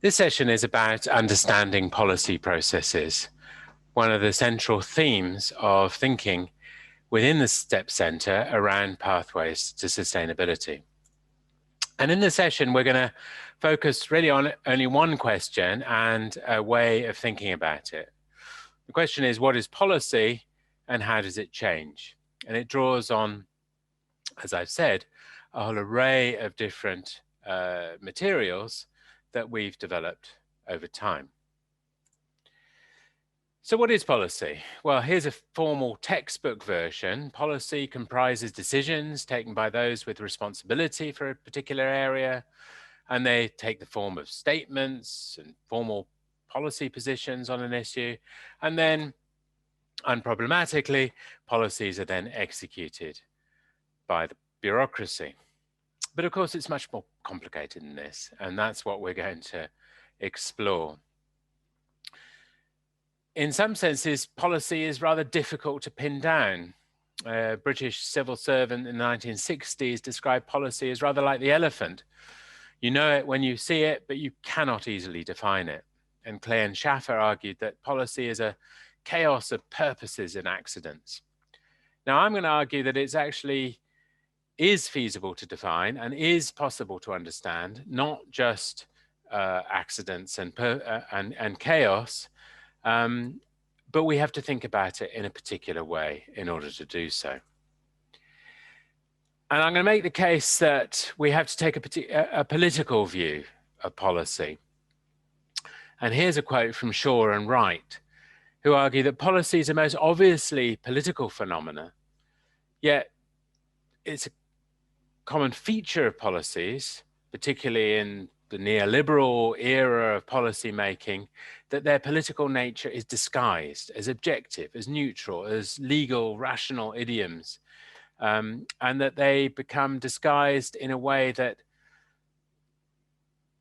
This session is about understanding policy processes, one of the central themes of thinking within the STEP Center around pathways to sustainability. And in this session, we're going to focus really on only one question and a way of thinking about it. The question is, what is policy and how does it change? And it draws on, as I've said, a whole array of different materials that we've developed over time. So what is policy? Well, here's a formal textbook version. Policy comprises decisions taken by those with responsibility for a particular area, and they take the form of statements and formal policy positions on an issue, and then, unproblematically, policies are then executed by the bureaucracy. But of course, it's much more complicated than this, and that's what we're going to explore. In some senses, policy is rather difficult to pin down. A British civil servant in the 1960s described policy as rather like the elephant. You know it when you see it, but you cannot easily define it. And Clay and Schaffer argued that policy is a chaos of purposes and accidents. Now, I'm going to argue that it's actually is feasible to define and is possible to understand, not just accidents and chaos, but we have to think about it in a particular way in order to do so. And I'm going to make the case that we have to take a political view of policy. And here's a quote from Shaw and Wright, who argue that policy is a most obviously political phenomena, yet it's a common feature of policies, particularly in the neoliberal era of policy making, that their political nature is disguised as objective, as neutral, as legal, rational idioms, and that they become disguised in a way that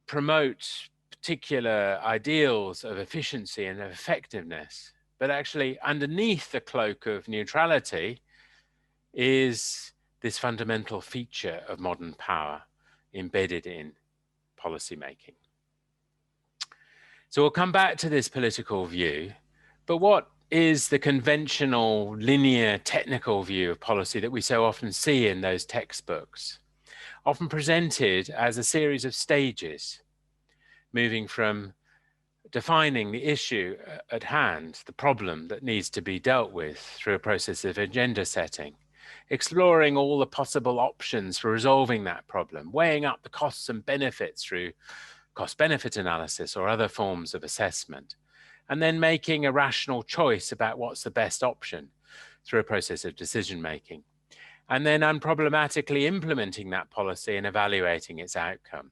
promote particular ideals of efficiency and of effectiveness. But actually, underneath the cloak of neutrality is this fundamental feature of modern power embedded in policymaking. So we'll come back to this political view, but what is the conventional, linear, technical view of policy that we so often see in those textbooks, often presented as a series of stages, moving from defining the issue at hand, the problem that needs to be dealt with through a process of agenda setting, exploring all the possible options for resolving that problem, weighing up the costs and benefits through cost-benefit analysis or other forms of assessment, and then making a rational choice about what's the best option through a process of decision-making, and then unproblematically implementing that policy and evaluating its outcome.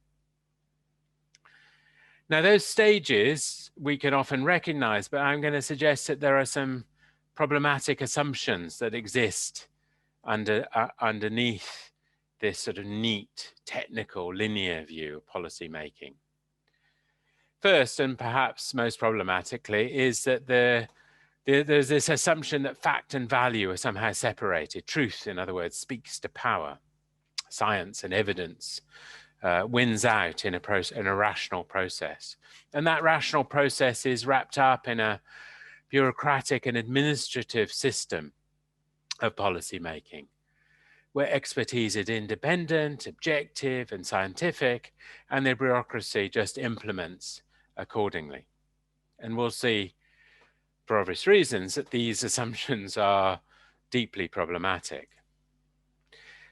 Now, those stages we can often recognize, but I'm going to suggest that there are some problematic assumptions that exist underneath this sort of neat, technical, linear view of policy making. First, and perhaps most problematically, is that there's this assumption that fact and value are somehow separated. Truth, in other words, speaks to power. Science and evidence wins out in a rational process. And that rational process is wrapped up in a bureaucratic and administrative system of policy making, where expertise is independent, objective, and scientific, and the bureaucracy just implements accordingly. And we'll see, for obvious reasons, that these assumptions are deeply problematic.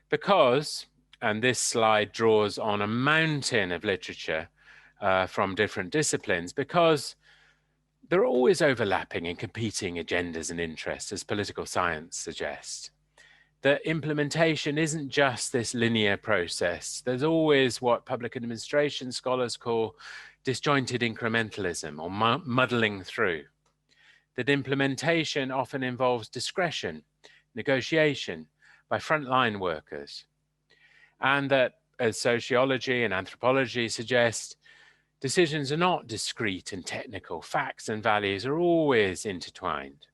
Because, and this slide draws on a mountain of literature from different disciplines, because there are always overlapping and competing agendas and interests, as political science suggests. That implementation isn't just this linear process. There's always what public administration scholars call disjointed incrementalism or muddling through. That implementation often involves discretion, negotiation by frontline workers. And that, as sociology and anthropology suggest, decisions are not discrete and technical. Facts and values are always intertwined.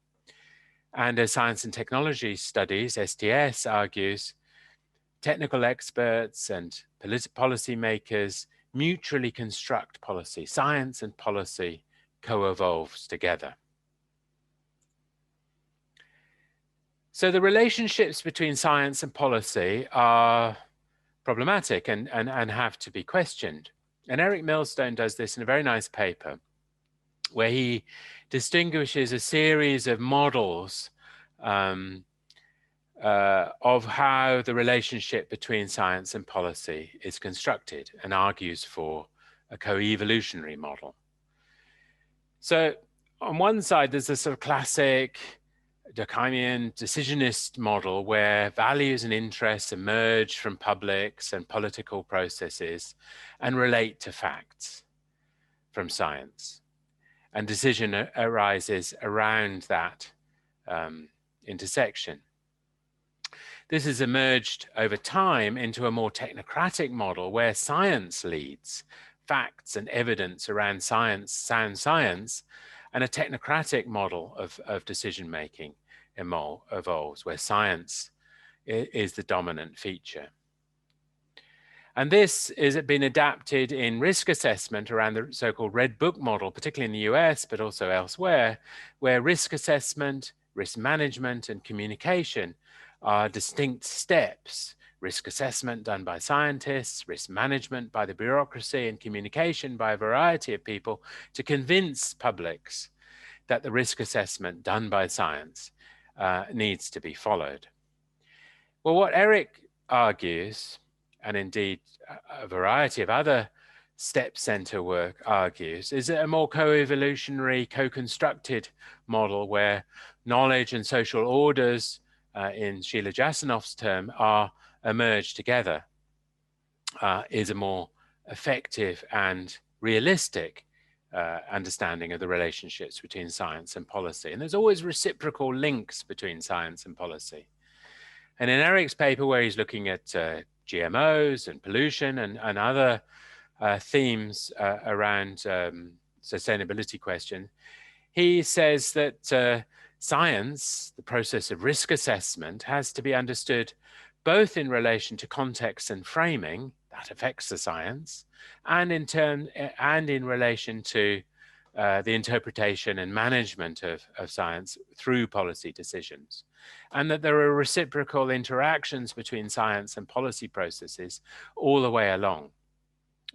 And as science and technology studies, STS argues, technical experts and policy makers mutually construct policy. Science and policy co-evolves together. So the relationships between science and policy are problematic and have to be questioned. And Eric Millstone does this in a very nice paper where he distinguishes a series of models of how the relationship between science and policy is constructed and argues for a coevolutionary model. So on one side, there's a sort of classic Durkheimian decisionist model where values and interests emerge from publics and political processes and relate to facts from science. And decision arises around that intersection. This has emerged over time into a more technocratic model where science leads, facts and evidence around science, sound science, and a technocratic model of decision-making evolves, where science is the dominant feature. And this has been adapted in risk assessment around the so-called Red Book model, particularly in the US, but also elsewhere, where risk assessment, risk management, and communication are distinct steps. Risk assessment done by scientists, risk management by the bureaucracy, and communication by a variety of people to convince publics that the risk assessment done by science needs to be followed. Well, what Eric argues, and indeed a variety of other step center work argues, is a more co-evolutionary, co-constructed model where knowledge and social orders, in Sheila Jasanoff's term, are emerged together, is a more effective and realistic understanding of the relationships between science and policy. And there's always reciprocal links between science and policy. And in Eric's paper, where he's looking at GMOs and pollution and other themes around sustainability question, he says that science, the process of risk assessment, has to be understood both in relation to context and framing, that affects the science, and in turn, and in relation to the interpretation and management of science through policy decisions, and that there are reciprocal interactions between science and policy processes all the way along.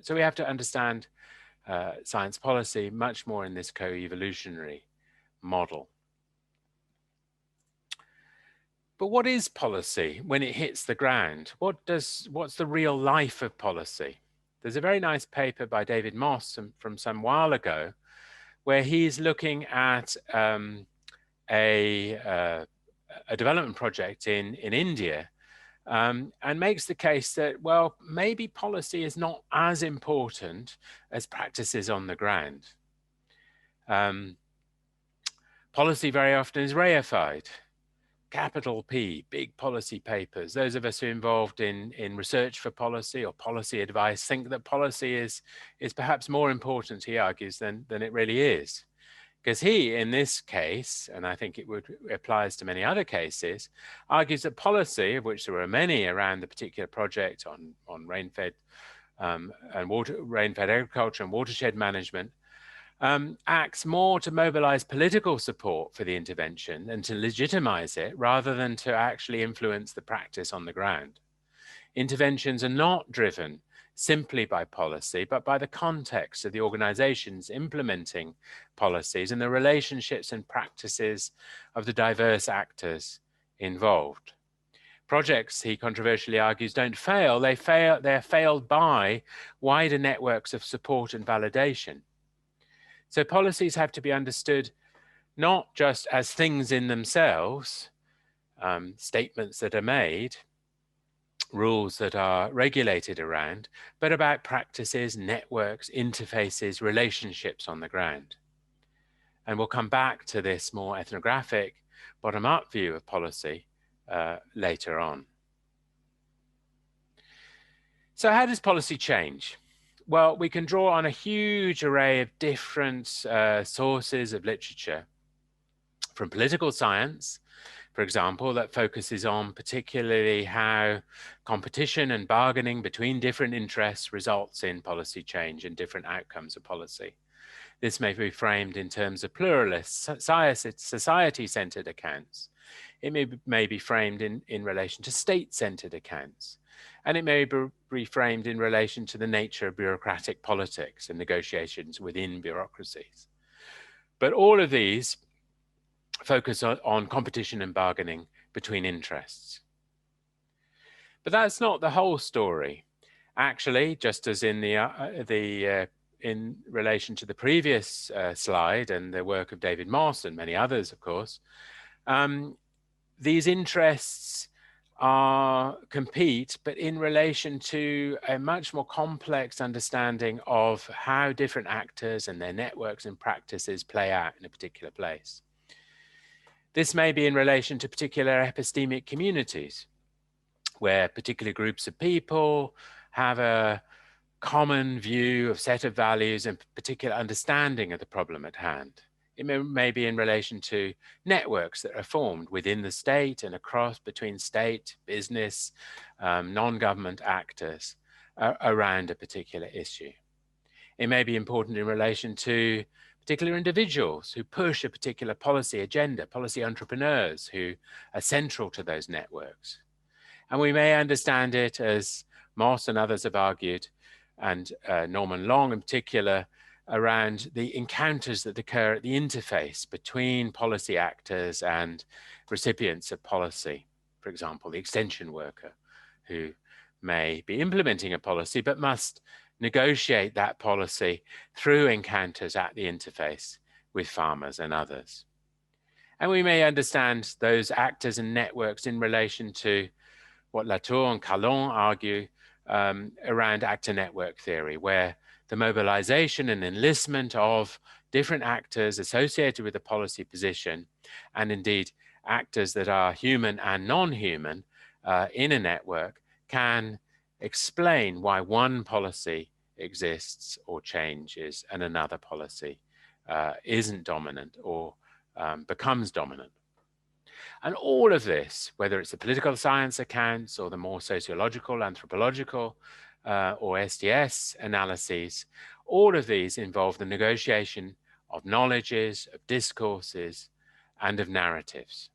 So we have to understand science policy much more in this co-evolutionary model. But what is policy when it hits the ground? What's the real life of policy? There's a very nice paper by David Moss from some while ago, where he's looking at a development project in India, and makes the case that, well, maybe policy is not as important as practices on the ground. Policy very often is reified. Capital P, big policy papers. Those of us who are involved in research for policy or policy advice think that policy is perhaps more important, he argues, than it really is. Because he, in this case, and I think it applies to many other cases, argues that policy, of which there were many around the particular project on rain-fed rain-fed agriculture and watershed management, acts more to mobilize political support for the intervention and to legitimize it rather than to actually influence the practice on the ground. Interventions are not driven simply by policy, but by the context of the organizations implementing policies and the relationships and practices of the diverse actors involved. Projects, he controversially argues, don't fail. They're failed by wider networks of support and validation. So policies have to be understood not just as things in themselves, statements that are made, rules that are regulated around, but about practices, networks, interfaces, relationships on the ground. And we'll come back to this more ethnographic, bottom-up view of policy later on. So how does policy change? Well, we can draw on a huge array of different sources of literature, from political science, for example, that focuses on particularly how competition and bargaining between different interests results in policy change and different outcomes of policy. This may be framed in terms of pluralist, society-centered accounts. It may be framed in relation to state-centered accounts. And it may be reframed in relation to the nature of bureaucratic politics and negotiations within bureaucracies. But all of these focus on competition and bargaining between interests. But that's not the whole story. Actually, just as in in relation to the previous slide and the work of David Moss and many others, of course, these interests compete, but in relation to a much more complex understanding of how different actors and their networks and practices play out in a particular place. This may be in relation to particular epistemic communities, where particular groups of people have a common view of set of values and particular understanding of the problem at hand. It may be in relation to networks that are formed within the state and across between state, business, non-government actors around a particular issue. It may be important in relation to particular individuals who push a particular policy agenda, policy entrepreneurs who are central to those networks. And we may understand it, as Moss and others have argued, and Norman Long in particular, around the encounters that occur at the interface between policy actors and recipients of policy. For example, the extension worker who may be implementing a policy but must negotiate that policy through encounters at the interface with farmers and others. And we may understand those actors and networks in relation to what Latour and Calon argue around actor network theory, where the mobilization and enlistment of different actors associated with a policy position, and indeed actors that are human and non-human in a network, can explain why one policy exists or changes and another policy isn't dominant or becomes dominant. And all of this, whether it's the political science accounts or the more sociological, anthropological, or STS analyses, all of these involve the negotiation of knowledges, of discourses, and of narratives.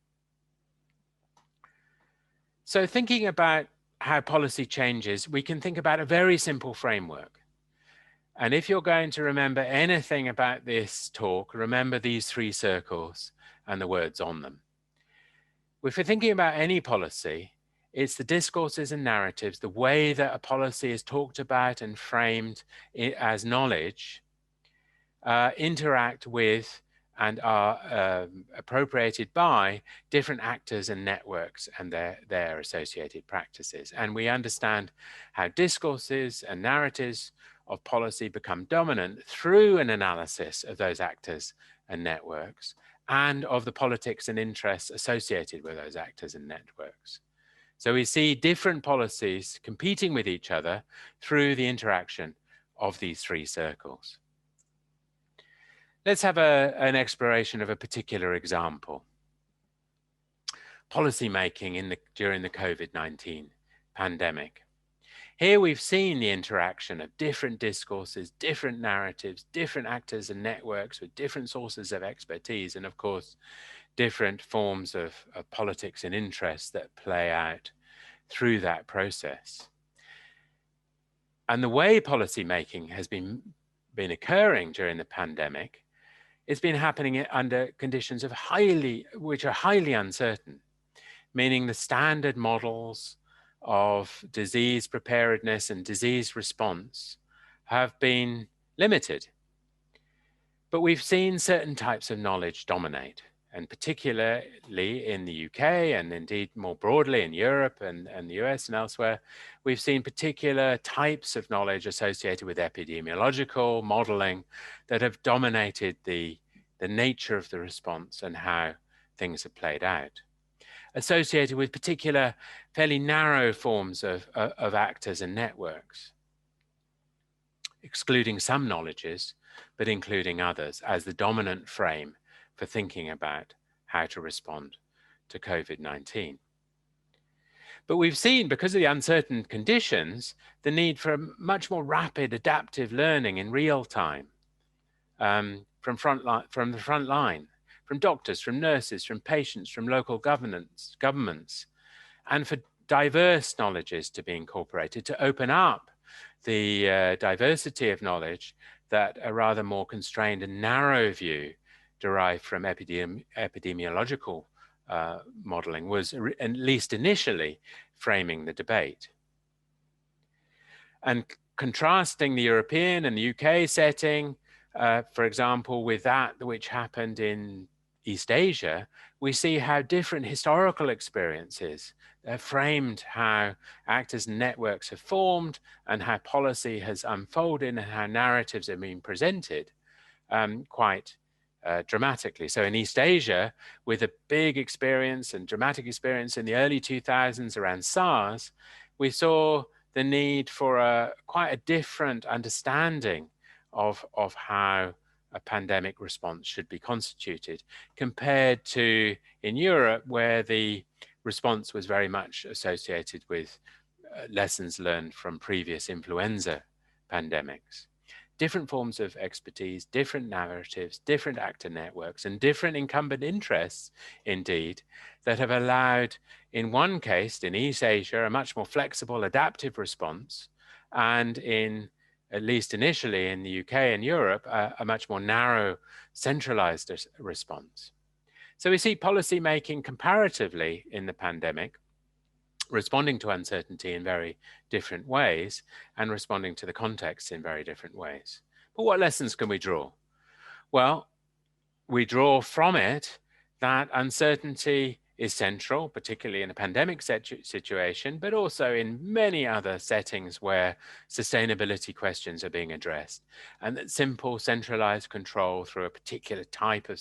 So thinking about how policy changes, we can think about a very simple framework. And if you're going to remember anything about this talk, remember these three circles and the words on them. If we're thinking about any policy, it's the discourses and narratives, the way that a policy is talked about and framed as knowledge, interact with and are appropriated by different actors and networks and their associated practices. And we understand how discourses and narratives of policy become dominant through an analysis of those actors and networks and of the politics and interests associated with those actors and networks. So we see different policies competing with each other through the interaction of these three circles. Let's have an exploration of a particular example. Policy making during the COVID-19 pandemic. Here we've seen the interaction of different discourses, different narratives, different actors and networks with different sources of expertise, and of course, different forms of politics and interests that play out through that process. And the way policy making has been occurring during the pandemic, it's been happening under conditions of which are highly uncertain, meaning the standard models of disease preparedness and disease response have been limited. But we've seen certain types of knowledge dominate, and particularly in the UK and indeed more broadly in Europe and the US and elsewhere, we've seen particular types of knowledge associated with epidemiological modeling that have dominated the nature of the response and how things have played out, associated with particular fairly narrow forms of actors and networks, excluding some knowledges, but including others as the dominant frame for thinking about how to respond to COVID-19. But we've seen, because of the uncertain conditions, the need for much more rapid adaptive learning in real time from the front line, from doctors, from nurses, from patients, from local governments, and for diverse knowledges to be incorporated, to open up the diversity of knowledge that a rather more constrained and narrow view derived from epidemiological modeling was, at least initially, framing the debate. And contrasting the European and the UK setting, for example, with that which happened in East Asia, we see how different historical experiences framed how actors and networks have formed and how policy has unfolded and how narratives are being presented quite dramatically. So in East Asia, with a big experience and dramatic experience in the early 2000s around SARS, we saw the need for quite a different understanding of how a pandemic response should be constituted compared to in Europe, where the response was very much associated with lessons learned from previous influenza pandemics. Different forms of expertise, different narratives, different actor networks, and different incumbent interests, indeed, that have allowed, in one case, in East Asia, a much more flexible, adaptive response, and in, at least initially in the UK and Europe, a much more narrow, centralized response. So we see policy making comparatively in the pandemic, responding to uncertainty in very different ways and responding to the context in very different ways. But what lessons can we draw? Well, we draw from it that uncertainty is central, particularly in a pandemic situation, but also in many other settings where sustainability questions are being addressed, and that simple centralized control through a particular type of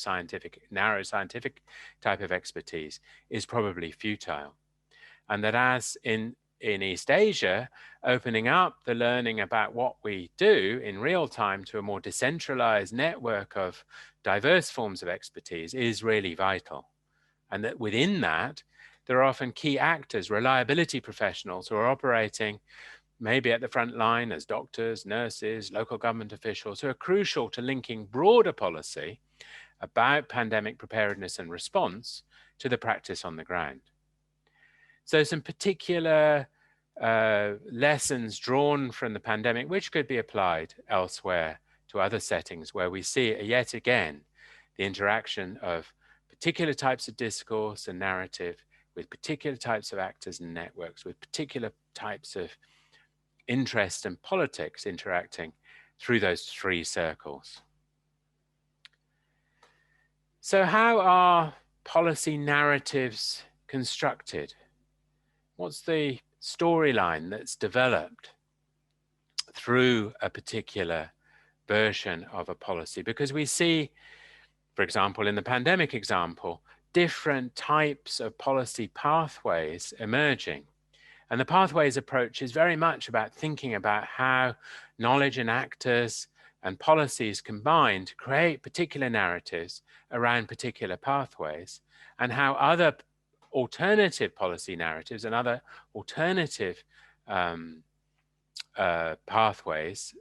narrow scientific type of expertise is probably futile. And that as in East Asia, opening up the learning about what we do in real time to a more decentralized network of diverse forms of expertise is really vital. And that within that, there are often key actors, reliability professionals who are operating maybe at the front line as doctors, nurses, local government officials, who are crucial to linking broader policy about pandemic preparedness and response to the practice on the ground. So some particular lessons drawn from the pandemic, which could be applied elsewhere to other settings where we see yet again the interaction of particular types of discourse and narrative with particular types of actors and networks, with particular types of interest and politics interacting through those three circles. So how are policy narratives constructed? What's the storyline that's developed through a particular version of a policy? Because we see, for example, in the pandemic example, different types of policy pathways emerging. And the pathways approach is very much about thinking about how knowledge and actors and policies combine to create particular narratives around particular pathways, and how other alternative policy narratives and other alternative pathways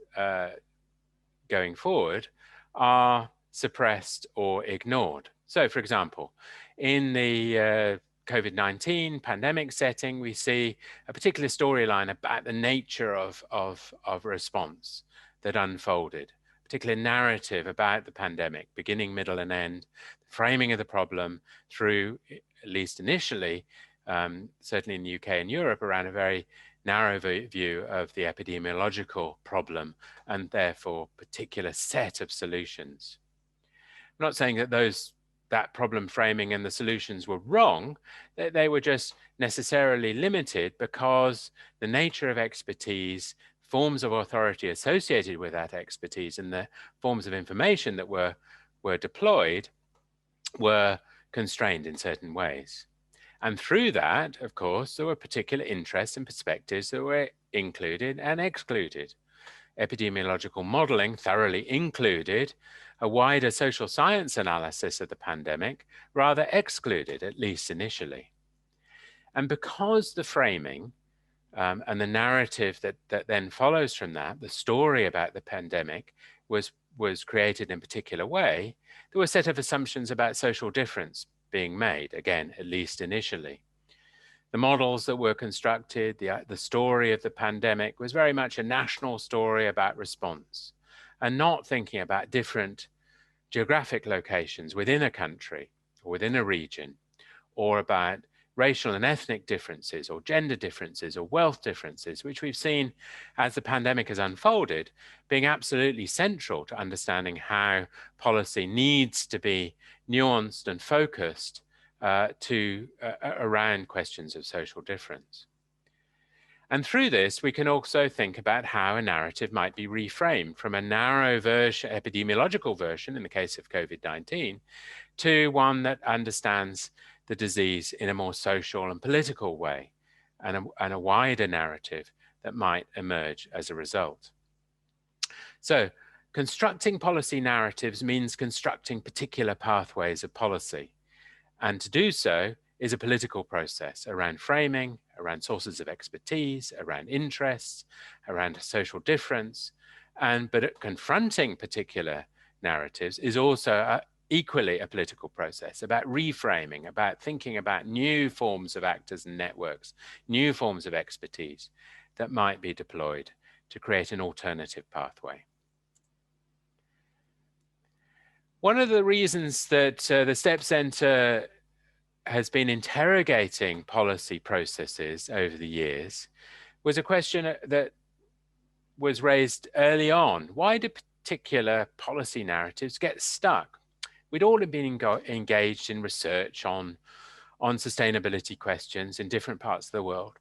going forward are suppressed or ignored. So, for example, in the COVID-19 pandemic setting, we see a particular storyline about the nature of response that unfolded, a particular narrative about the pandemic, beginning, middle, and end, the framing of the problem through, at least initially, certainly in the UK and Europe, around a very narrow view of the epidemiological problem and therefore particular set of solutions. I'm not saying that that problem framing and the solutions were wrong, they were just necessarily limited because the nature of expertise, forms of authority associated with that expertise, and the forms of information that were deployed were constrained in certain ways. And through that, of course, there were particular interests and perspectives that were included and excluded. epidemiological modeling thoroughly included a wider social science analysis of the pandemic, rather excluded, at least initially. And because the framing and the narrative that then follows from that, the story about the pandemic was created in a particular way, there were a set of assumptions about social difference being made, again, at least initially. The models that were constructed, the story of the pandemic was very much a national story about response and not thinking about different geographic locations within a country or within a region, or about racial and ethnic differences or gender differences or wealth differences, which we've seen as the pandemic has unfolded, being absolutely central to understanding how policy needs to be nuanced and focused around questions of social difference. And through this, we can also think about how a narrative might be reframed from a narrow version, epidemiological version, in the case of COVID-19, to one that understands the disease in a more social and political way, and a wider narrative that might emerge as a result. So, constructing policy narratives means constructing particular pathways of policy. And to do so is a political process around framing, around sources of expertise, around interests, around social difference. But confronting particular narratives is also equally a political process about reframing, about thinking about new forms of actors and networks, new forms of expertise that might be deployed to create an alternative pathway. One of the reasons that the STEP Center has been interrogating policy processes over the years was a question that was raised early on. Why do particular policy narratives get stuck? We'd all been engaged in research on sustainability questions in different parts of the world.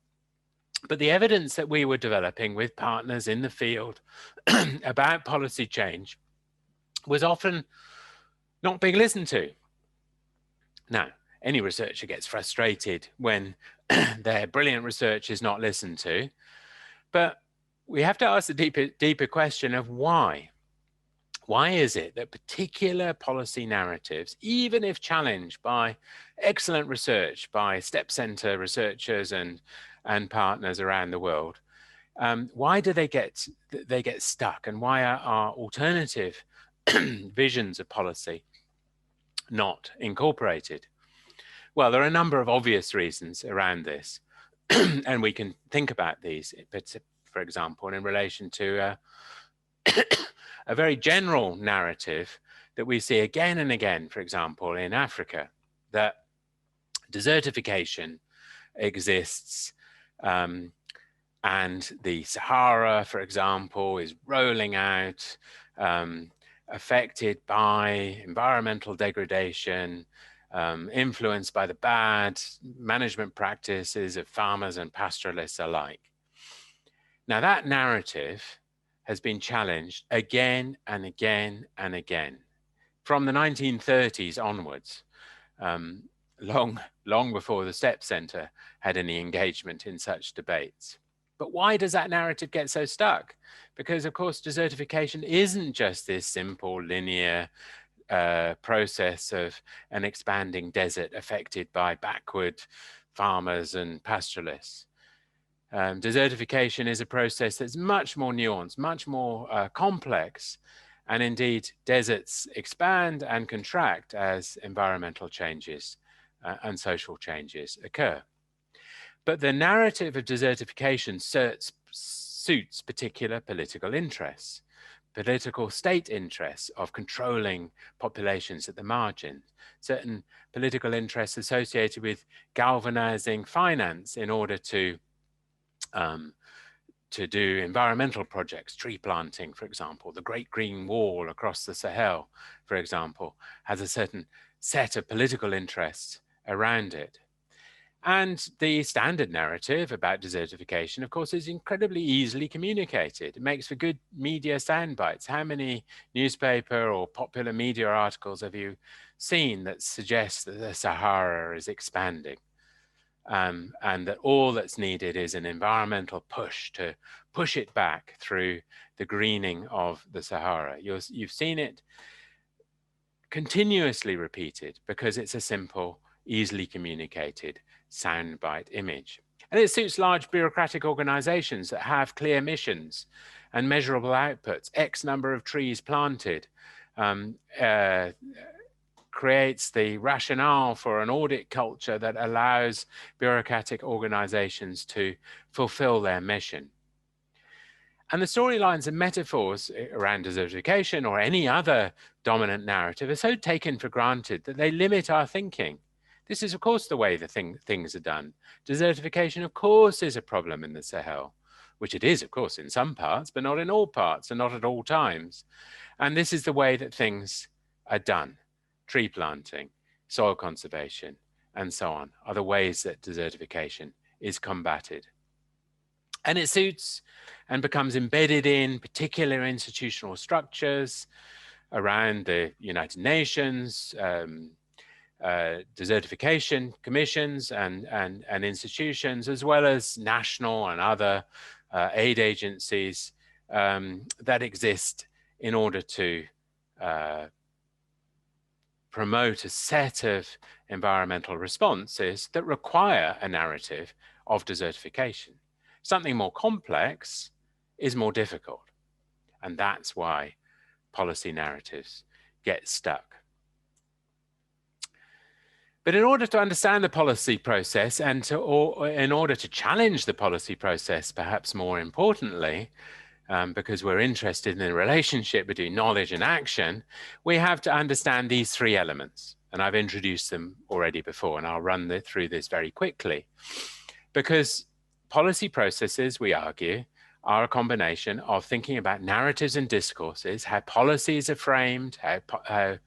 But the evidence that we were developing with partners in the field about policy change was often not being listened to. Now, any researcher gets frustrated when their brilliant research is not listened to, but we have to ask the deeper question of why. Why is it that particular policy narratives, even if challenged by excellent research by STEP Center researchers and partners around the world, why do they get stuck, and why are our alternative visions of policy not incorporated? Well, there are a number of obvious reasons around this, and we can think about these, for example, in relation to a very general narrative that we see again and again, for example, in Africa, that desertification exists, and the Sahara, for example, is rolling out, affected by environmental degradation, influenced by the bad management practices of farmers and pastoralists alike. Now, that narrative has been challenged again and again and again from the 1930s onwards, long before the STEP Center had any engagement in such debates. But why does that narrative get so stuck? Because, of course, desertification isn't just this simple linear process of an expanding desert affected by backward farmers and pastoralists. Desertification is a process that's much more nuanced, much more complex, and indeed deserts expand and contract as environmental changes and social changes occur. But the narrative of desertification suits particular political interests, political state interests of controlling populations at the margins, certain political interests associated with galvanizing finance in order to do environmental projects, tree planting, for example. The Great Green Wall across the Sahel, for example, has a certain set of political interests around it. And the standard narrative about desertification, of course, is incredibly easily communicated. It makes for good media sound bites. How many newspaper or popular media articles have you seen that suggest that the Sahara is expanding? and that all that's needed is an environmental push to push it back through the greening of the Sahara. You've seen it continuously repeated because it's a simple, easily communicated soundbite image. And it suits large bureaucratic organizations that have clear missions and measurable outputs. X number of trees planted creates the rationale for an audit culture that allows bureaucratic organizations to fulfill their mission. And the storylines and metaphors around desertification or any other dominant narrative are so taken for granted that they limit our thinking. This is, of course, the way the things are done. Desertification, of course, is a problem in the Sahel, which it is, of course, in some parts, but not in all parts and not at all times. And this is the way that things are done. Tree planting, soil conservation, and so on are the ways that desertification is combated. And it suits and becomes embedded in particular institutional structures around the United Nations, desertification commissions and institutions, as well as national and other aid agencies that exist in order to promote a set of environmental responses that require a narrative of desertification. Something more complex is more difficult. And that's why policy narratives get stuck. But in order to understand the policy process and in order to challenge the policy process, perhaps more importantly, because we're interested in the relationship between knowledge and action, we have to understand these three elements. And I've introduced them already before, and I'll run through this very quickly. Because policy processes, we argue, are a combination of thinking about narratives and discourses, how policies are framed, how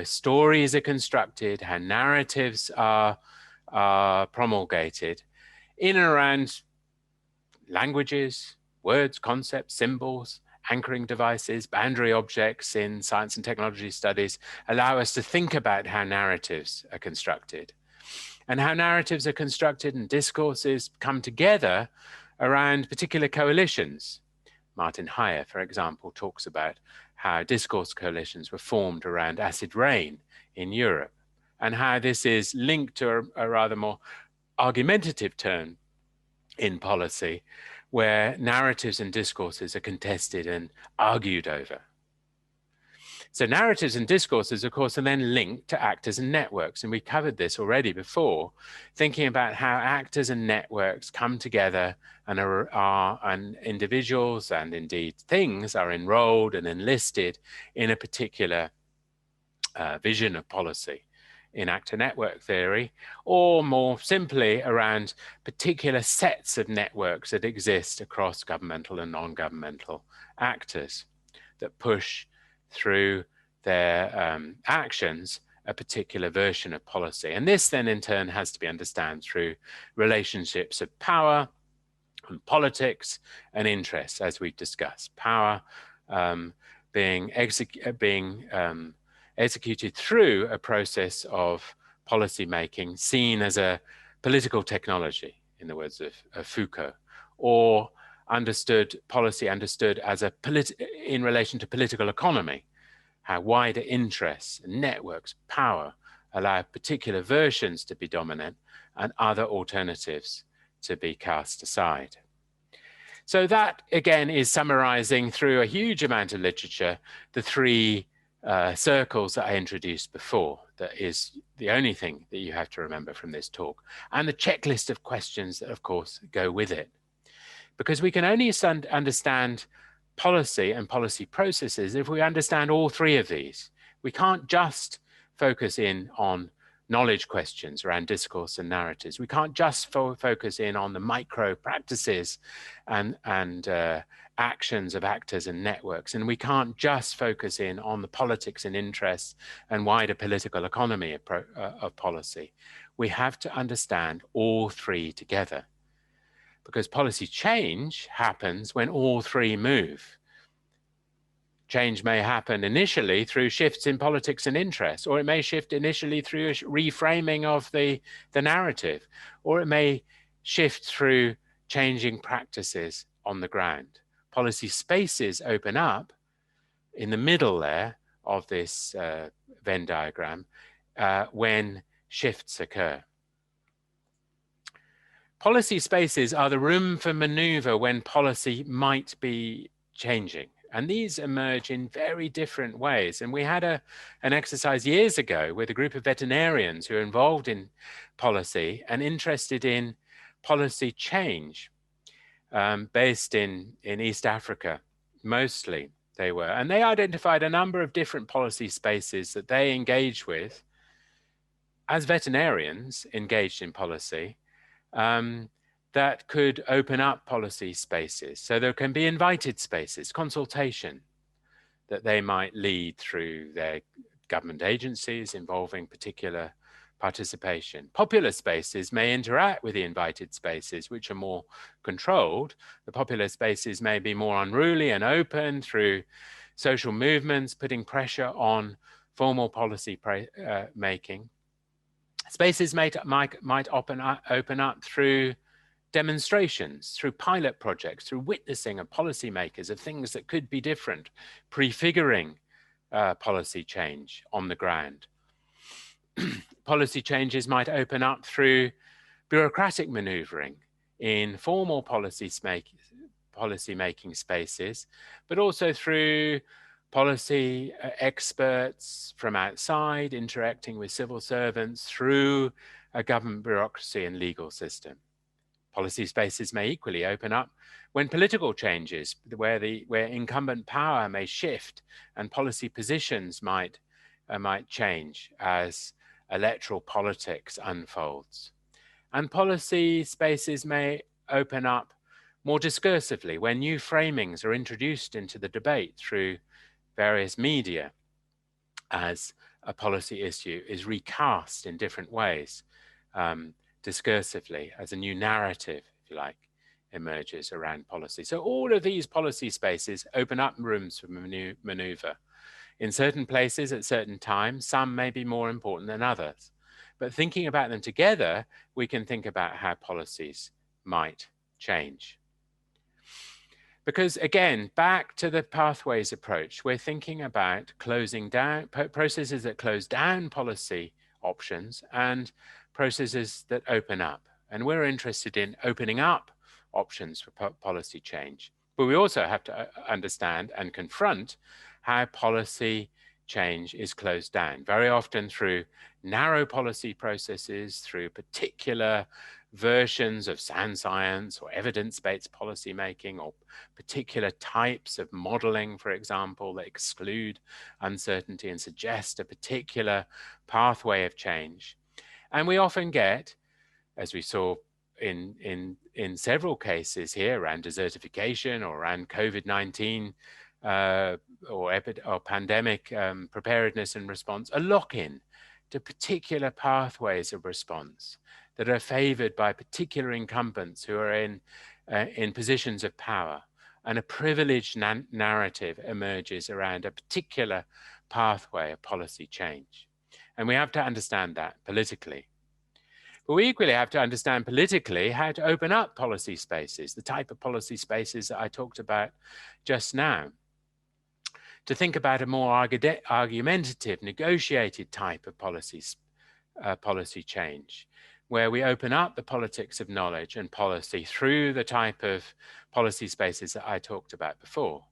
stories are constructed, how narratives are promulgated in and around languages, words, concepts, symbols, anchoring devices, boundary objects in science and technology studies allow us to think about how narratives are constructed and how narratives are constructed and discourses come together around particular coalitions. Martin Heyer, for example, talks about how discourse coalitions were formed around acid rain in Europe and how this is linked to a rather more argumentative turn in policy where narratives and discourses are contested and argued over. So narratives and discourses, of course, are then linked to actors and networks. And we covered this already before, thinking about how actors and networks come together and individuals and indeed things are enrolled and enlisted in a particular vision of policy in actor network theory, or more simply around particular sets of networks that exist across governmental and non-governmental actors that push through their actions a particular version of policy. And this then in turn has to be understood through relationships of power and politics and interests, as we've discussed. Power being executed through a process of policy making seen as a political technology, in the words of Foucault, or policy understood as in relation to political economy, how wider interests, networks, power allow particular versions to be dominant and other alternatives to be cast aside. So that again is summarizing through a huge amount of literature the three circles that I introduced before. That is the only thing that you have to remember from this talk, and the checklist of questions that of course go with it. Because we can only understand policy and policy processes if we understand all three of these. We can't just focus in on knowledge questions around discourse and narratives. We can't just focus in on the micro practices and actions of actors and networks. And we can't just focus in on the politics and interests and wider political economy of policy. We have to understand all three together, because policy change happens when all three move. Change may happen initially through shifts in politics and interests, or it may shift initially through a reframing of the narrative, or it may shift through changing practices on the ground. Policy spaces open up in the middle there of this Venn diagram when shifts occur. Policy spaces are the room for maneuver when policy might be changing. And these emerge in very different ways. And we had an exercise years ago with a group of veterinarians who are involved in policy and interested in policy change, based in East Africa, mostly they were. And they identified a number of different policy spaces that they engage with as veterinarians engaged in policy, that could open up policy spaces. So there can be invited spaces, consultation that they might lead through their government agencies involving particular participation. Popular spaces may interact with the invited spaces, which are more controlled. The popular spaces may be more unruly and open through social movements, putting pressure on formal policy making. Spaces might open up through demonstrations, through pilot projects, through witnessing of policymakers of things that could be different, prefiguring policy change on the ground. Policy changes might open up through bureaucratic maneuvering in formal policy making spaces, but also through policy experts from outside interacting with civil servants through a government bureaucracy and legal system. Policy spaces may equally open up when political changes, where incumbent power may shift and policy positions might change as electoral politics unfolds. And policy spaces may open up more discursively when new framings are introduced into the debate through various media as a policy issue is recast in different ways, discursively, as a new narrative, if you like, emerges around policy. So all of these policy spaces open up rooms for maneuver. In certain places at certain times, some may be more important than others. But thinking about them together, we can think about how policies might change. Because again, back to the pathways approach, we're thinking about closing down processes that close down policy options and processes that open up. And we're interested in opening up options for policy change. But we also have to understand and confront how policy change is closed down, very often through narrow policy processes, through particular versions of sound science or evidence-based policy making, or particular types of modeling, for example, that exclude uncertainty and suggest a particular pathway of change. And we often get, as we saw in several cases here around desertification or around COVID-19 or pandemic preparedness and response, a lock-in to particular pathways of response that are favored by particular incumbents who are in positions of power, and a privileged narrative emerges around a particular pathway of policy change. And we have to understand that politically. But we equally have to understand politically how to open up policy spaces, the type of policy spaces that I talked about just now, to think about a more argumentative, negotiated type of policy change, where we open up the politics of knowledge and policy through the type of policy spaces that I talked about before,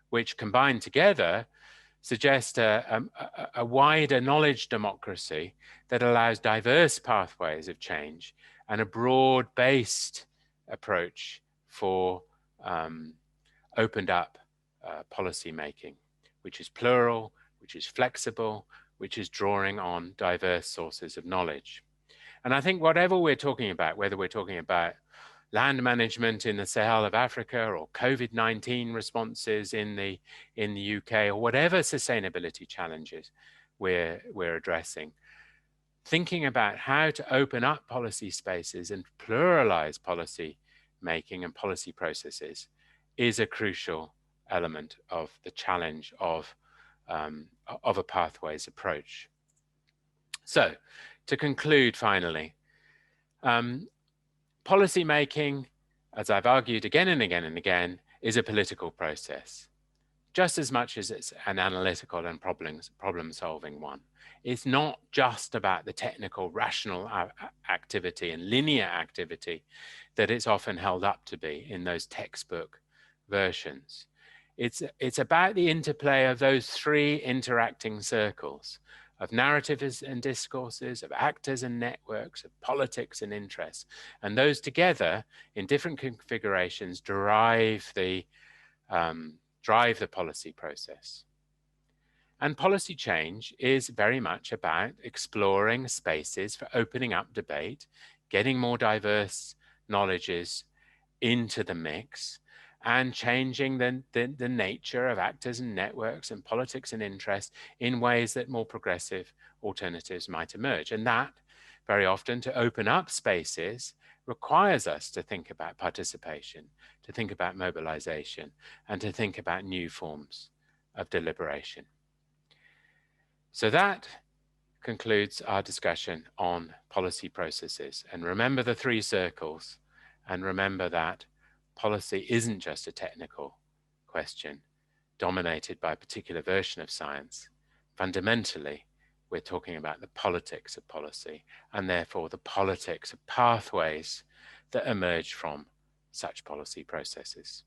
which combined together suggest a wider knowledge democracy that allows diverse pathways of change and a broad-based approach for opened up policy making, which is plural, which is flexible, which is drawing on diverse sources of knowledge. And I think whatever we're talking about, whether we're talking about land management in the Sahel of Africa or COVID-19 responses in the UK, or whatever sustainability challenges we're addressing, thinking about how to open up policy spaces and pluralize policy making and policy processes is a crucial element of the challenge of a pathways approach. So, to conclude finally, policy making, as I've argued again and again and again, is a political process, just as much as it's an analytical and problem-solving one. It's not just about the technical, rational activity and linear activity that it's often held up to be in those textbook versions. It's about the interplay of those three interacting circles of narratives and discourses, of actors and networks, of politics and interests. And those together in different configurations drive the policy process. And policy change is very much about exploring spaces for opening up debate, getting more diverse knowledges into the mix, and changing the nature of actors and networks and politics and interests in ways that more progressive alternatives might emerge. And that, very often, to open up spaces requires us to think about participation, to think about mobilization, and to think about new forms of deliberation. So that concludes our discussion on policy processes. And remember the three circles, and remember that policy isn't just a technical question dominated by a particular version of science. Fundamentally, we're talking about the politics of policy, and therefore the politics of pathways that emerge from such policy processes.